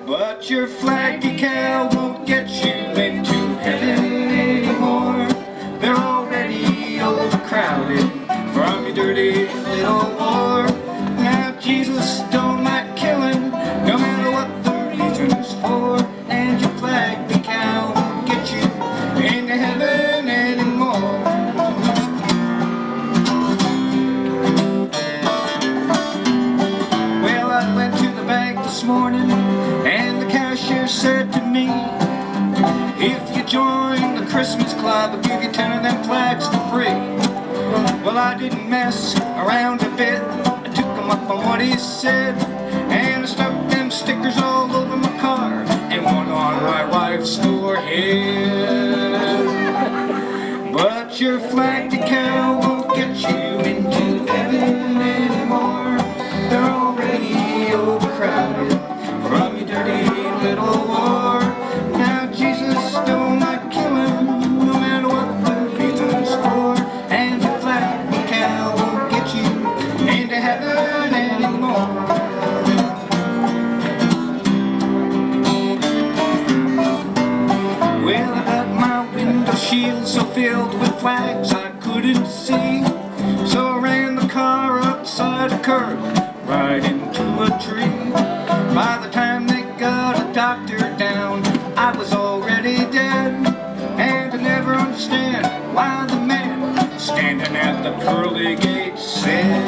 But your flag decal won't get you into heaven anymore. They're already overcrowded from your dirty little war. Now Jesus don't like killing, no matter what the reason's for. And your flag decal won't get you into heaven anymore. Well, I went to the bank this morning and the cashier said to me, if you join the Christmas club, I'll give you 10 of them flags for free. Well, I didn't mess around a bit. I took him up on what he said, and I stuck them stickers all over my car and one on my wife's forehead. But your flag decal won't get you into heaven anymore. They're already overcrowded from your dirty little war. Now Jesus don't like killing, no matter what the reason's for. And your flag decal won't get you into heaven anymore. Well, I got my window shield so filled with flags I couldn't see, so I ran the car upside a curb right into a tree. By the time they got a doctor down, I was already dead. And I never understand why the man standing at the pearly gates said,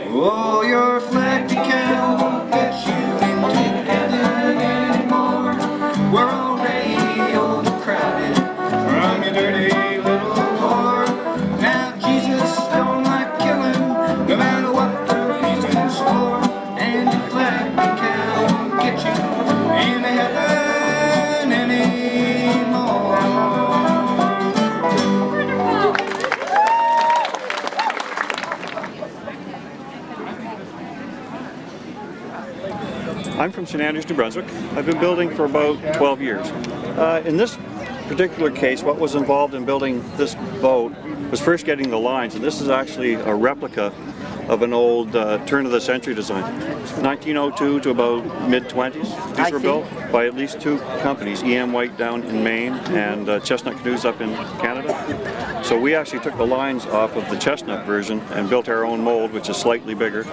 oh, your flag decal won't get you into heaven anymore. We're already overcrowded from your dirty little war. Now Jesus don't like killing, no matter what the reason's for. And your flag decal won't get you into heaven anymore. I'm from St. Andrews, New Brunswick. I've been building for about 12 years. In this particular case, what was involved in building this boat was first getting the lines, and this is actually a replica of an old turn-of-the-century design. 1902 to about mid-20s. These were built by at least two companies, E.M. White down in Maine and Chestnut Canoes up in Canada. So we actually took the lines off of the Chestnut version and built our own mold, which is slightly bigger,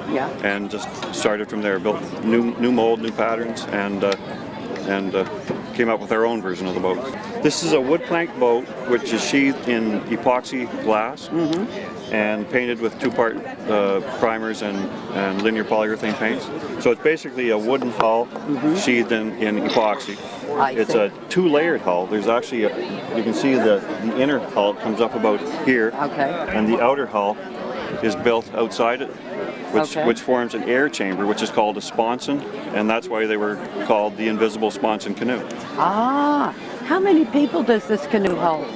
and just started from there. Built new mold, new patterns, and came up with our own version of the boat. This is a wood plank boat which is sheathed in epoxy glass and painted with two-part primers and linear polyurethane paints. So it's basically a wooden hull sheathed in epoxy. It's a two-layered hull. There's actually you can see the inner hull comes up about here, and the outer hull is built outside it, which forms an air chamber, which is called a sponson, and that's why they were called the invisible sponson canoe. Ah, how many people does this canoe hold?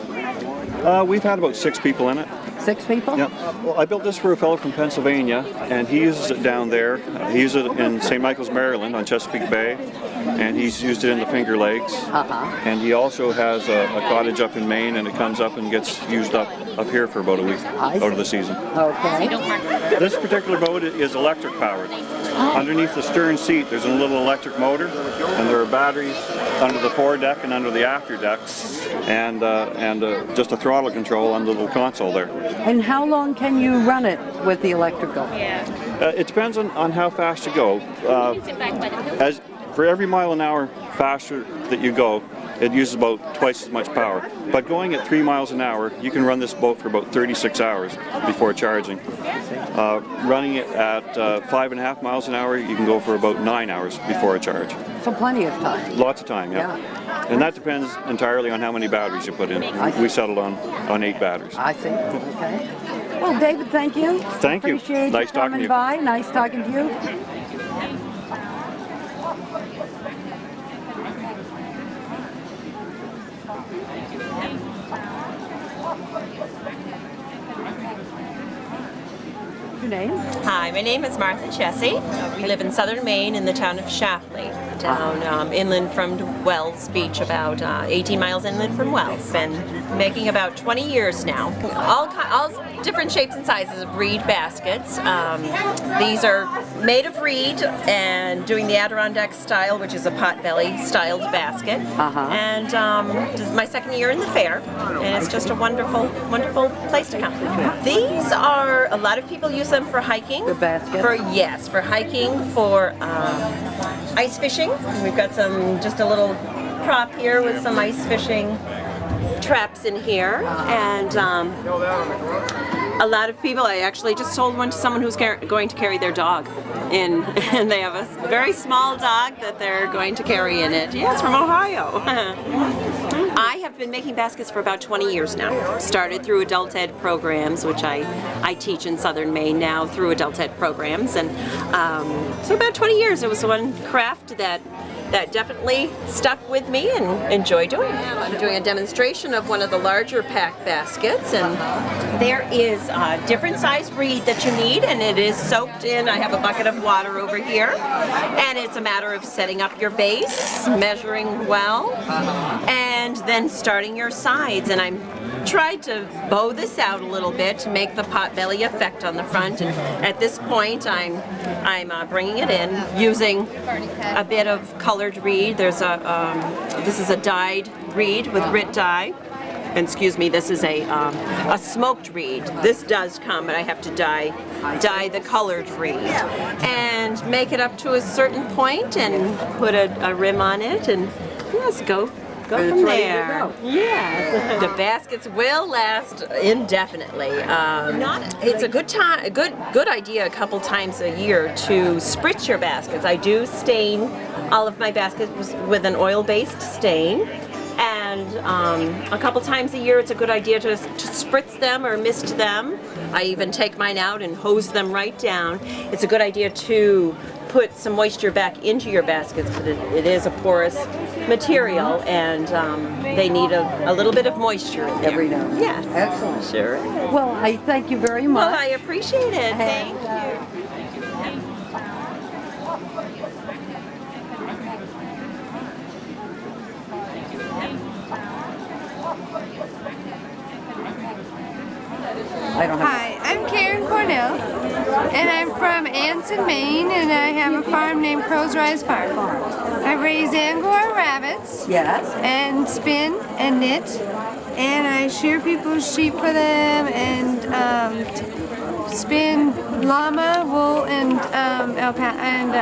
We've had about 6 people in it. 6 people? Yeah. Well, I built this for a fellow from Pennsylvania, and he uses it down there. He uses it in St. Michael's, Maryland, on Chesapeake Bay, and he's used it in the Finger Lakes. And he also has a cottage up in Maine, and it comes up and gets used up here for about a week out of the season. Okay. This particular boat is electric powered. Underneath the stern seat, there's a little electric motor, and there are batteries under the foredeck and under the after deck, and just a throttle control on the little console there. And how long can you run it with the electrical? It depends on how fast you go. As for every mile an hour faster that you go, it uses about twice as much power. But going at 3 miles an hour, you can run this boat for about 36 hours before charging. Running it at 5.5 miles an hour, you can go for about 9 hours before a charge. So plenty of time. Lots of time, yeah. And that depends entirely on how many batteries you put in. We settled on 8 batteries. I see. Okay. Well, David, thank you. Thank you. Appreciate Nice you talking coming to you. by. Nice talking to you. Your name? Hi, my name is Martha Chessie. We live in southern Maine in the town of Shapley, down inland from Wells Beach, about 18 miles inland from Wells. Been making about 20 years now. All different shapes and sizes of reed baskets. These are made of reed and doing the Adirondack style, which is a potbelly styled basket. And this is my second year in the fair, and it's just a wonderful, wonderful place to come. These are, a lot of people use them for hiking. The baskets? Yes, for hiking, for ice fishing. We've got just a little prop here with some ice fishing traps in here, and a lot of people, I actually just sold one to someone who's going to carry their dog in, and they have a very small dog that they're going to carry in it. Yes, from Ohio. I have been making baskets for about 20 years now. Started through adult ed programs, which I teach in Southern Maine now through adult ed programs, and so about 20 years. It was one craft that definitely stuck with me and enjoy doing. I'm doing a demonstration of one of the larger pack baskets, and there is a different size reed that you need, and it is soaked in. I have a bucket of water over here, and it's a matter of setting up your base, measuring well, and then starting your sides. And I'm tried to bow this out a little bit to make the potbelly effect on the front, and at this point I'm bringing it in using a bit of colored reed. There's this is a dyed reed with grit dye, and excuse me, this is a smoked reed. This does come, but I have to dye the colored reed and make it up to a certain point and put a rim on it, and yes, go from there. Yes, the baskets will last indefinitely. It's a good idea a couple times a year to spritz your baskets. I do stain all of my baskets with an oil-based stain, and a couple times a year it's a good idea to spritz them or mist them. I even take mine out and hose them right down. It's a good idea to put some moisture back into your baskets, because it is a porous material, and they need a little bit of moisture in there. Every now. Yes. Excellent. Sure. Well, I thank you very much. Well, I appreciate it. Thank you. Hi, I'm Karen Cornell, and I'm from Anson, Maine, and I have a farm named Crow's Rise Farm. I raise Angora rabbits, Yes. and spin and knit, and I shear people's sheep for them, and spin llama, wool, and alpaca, and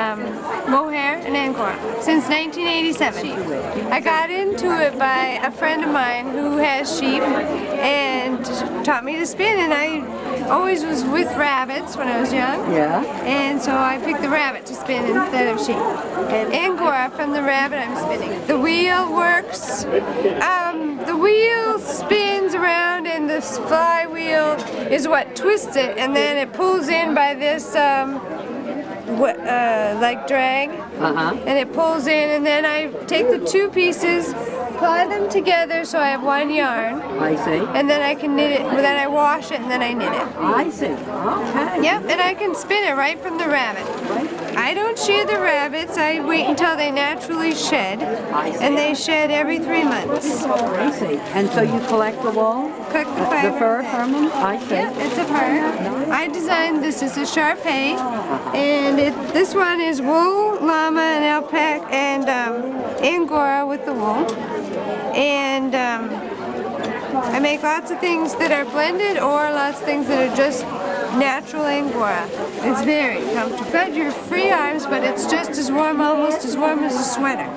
mohair and Angora since 1987. I got into it by a friend of mine who has sheep and taught me to spin, and I always was with rabbits when I was young. Yeah. And so I picked the rabbit to spin instead of sheep. And Angora from the rabbit I'm spinning. The wheel works. The wheel spins around, and the flywheel is what twists it, and then it pulls in by this like drag, and it pulls in, and then I take the two pieces, ply them together so I have one yarn, I see. and then I can knit it, then I wash it, and then I knit it. I see. Okay. Yep, and I can spin it right from the rabbit. I don't shear the rabbits, I wait until they naturally shed, and they shed every 3 months. I see. And so you collect the wool? Collect the The fiber. fur from them? I see. Yep, it's a fur. I designed this as a Sharpei, and this one is wool, llama, and alpaca, and Angora with the wool. And I make lots of things that are blended, or lots of things that are just natural Angora. It's very comfortable. Got your free arms, but it's just as warm, almost as warm as a sweater.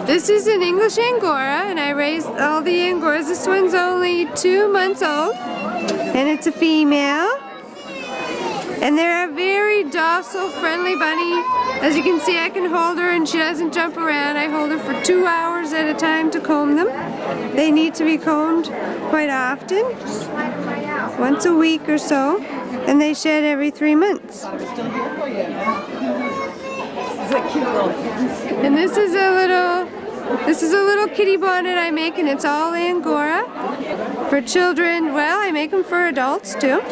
This is an English Angora, and I raised all the Angoras. This one's only 2 months old, and it's a female. And they're a very docile, friendly bunny. As you can see, I can hold her and she doesn't jump around. I hold her for 2 hours at a time to comb them. They need to be combed quite often, once a week or so, and they shed every 3 months. And this is a little kitty bonnet I make, and it's all Angora for children. Well, I make them for adults too.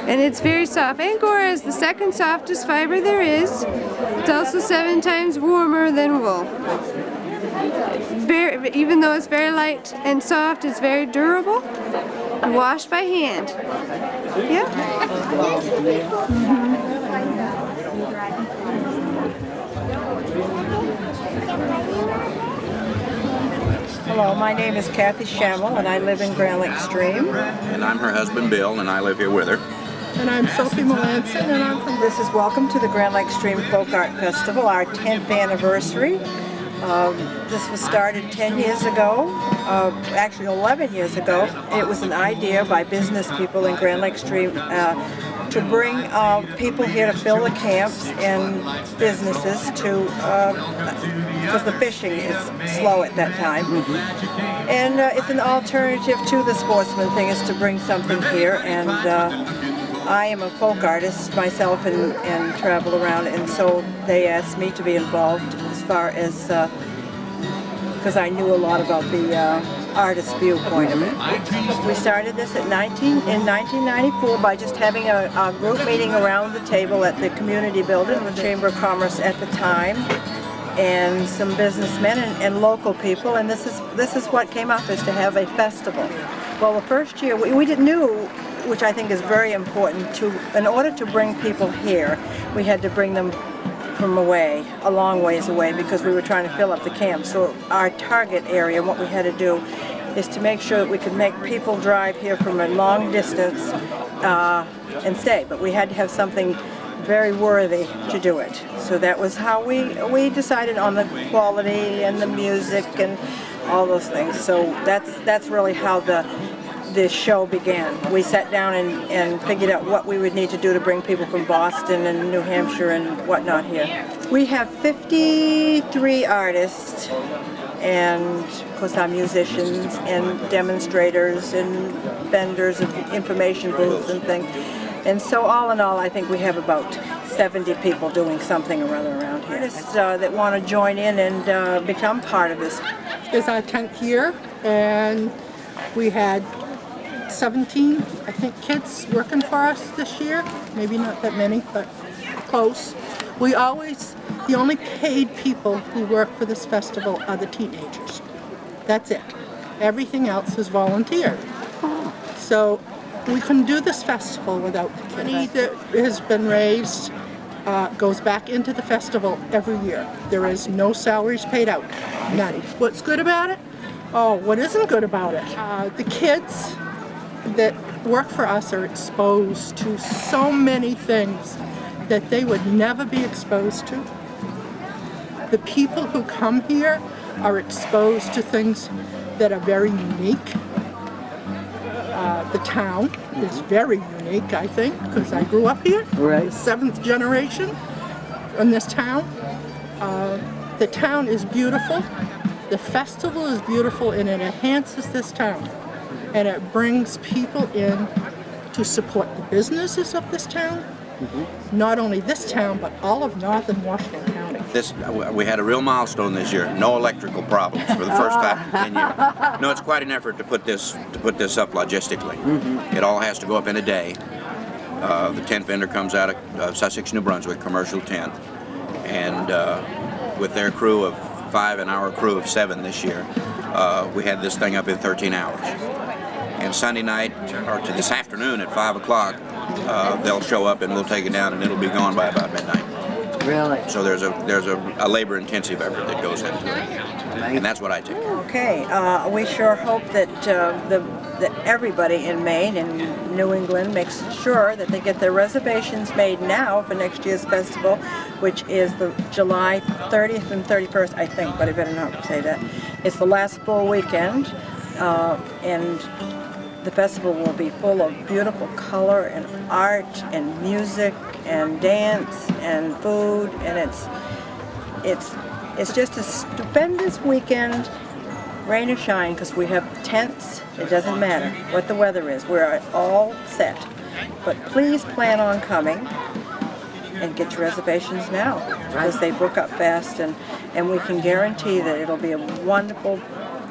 And it's very soft. Angora is the second softest fiber there is. It's also 7 times warmer than wool. Even though it's very light and soft, it's very durable. Wash by hand. Yeah. Hello, my name is Kathy Shamel and I live in Grand Lake Stream. And I'm her husband Bill and I live here with her. And I'm Sophie Melanson and I'm from... This is Welcome to the Grand Lake Stream Folk Art Festival, our 10th anniversary. This was started 10 years ago, actually 11 years ago. It was an idea by business people in Grand Lake Stream to bring people here to fill the camps and businesses to, because the fishing is slow at that time. And it's an alternative to the sportsman thing, is to bring something here. And I am a folk artist myself and travel around, and so they asked me to be involved as far as, because I knew a lot about the artist viewpoint of it. We started this in 1994 by just having a group meeting around the table at the community building, the Chamber of Commerce at the time, and some businessmen and local people, and this is what came up, is to have a festival. Well, the first year we didn't know, which I think is very important, in order to bring people here, we had to bring them from away, a long ways away, because we were trying to fill up the camp. So our target area, what we had to do, is to make sure that we could make people drive here from a long distance and stay. But we had to have something very worthy to do it. So that was how we decided on the quality and the music and all those things. So that's really how this show began. We sat down and figured out what we would need to do to bring people from Boston and New Hampshire and whatnot here. We have 53 artists and of course our musicians and demonstrators and vendors and information booths and things. And so all in all, I think we have about 70 people doing something or other around here. Artists that want to join in and become part of this. It's our 10th year, and we had 17, I think, kids working for us this year. Maybe not that many, but close. The only paid people who work for this festival are the teenagers. That's it. Everything else is volunteer. So we couldn't do this festival without the kids. Money that has been raised goes back into the festival every year. There is no salaries paid out, none. What's good about it? Oh, what isn't good about it? The kids that work for us are exposed to so many things that they would never be exposed to. The people who come here are exposed to things that are very unique. The town is very unique, I think, because I grew up here. Right. The 7th generation in this town. The town is beautiful. The festival is beautiful, and it enhances this town. And it brings people in to support the businesses of this town. Not only this town, but all of northern Washington County. We had a real milestone this year. No electrical problems for the first time in 10 years. No, it's quite an effort to put this up logistically. It all has to go up in a day. The tent vendor comes out of Sussex, New Brunswick, commercial tent, and with their crew of 5 and our crew of 7 this year, we had this thing up in 13 hours. And Sunday night, or to this afternoon at 5 o'clock, they'll show up and we'll take it down, and it'll be gone by about midnight. Really? So there's a labor-intensive effort that goes into it, and that's what I take care of. Okay, we sure hope that that everybody in Maine and New England makes sure that they get their reservations made now for next year's festival, which is the July 30th and 31st, I think, but I better not say that. It's the last full weekend, and the festival will be full of beautiful color and art and music and dance and food, and it's just a stupendous weekend, rain or shine, because we have tents. It doesn't matter what the weather is. We're all set. But please plan on coming and get your reservations now, because they book up fast, and we can guarantee that it'll be a wonderful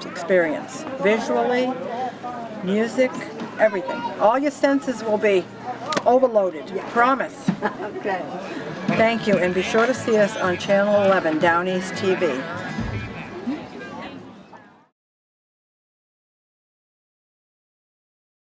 experience. Visually, music, everything. All your senses will be overloaded. Promise. Okay. Thank you, and be sure to see us on Channel 11, Down East TV.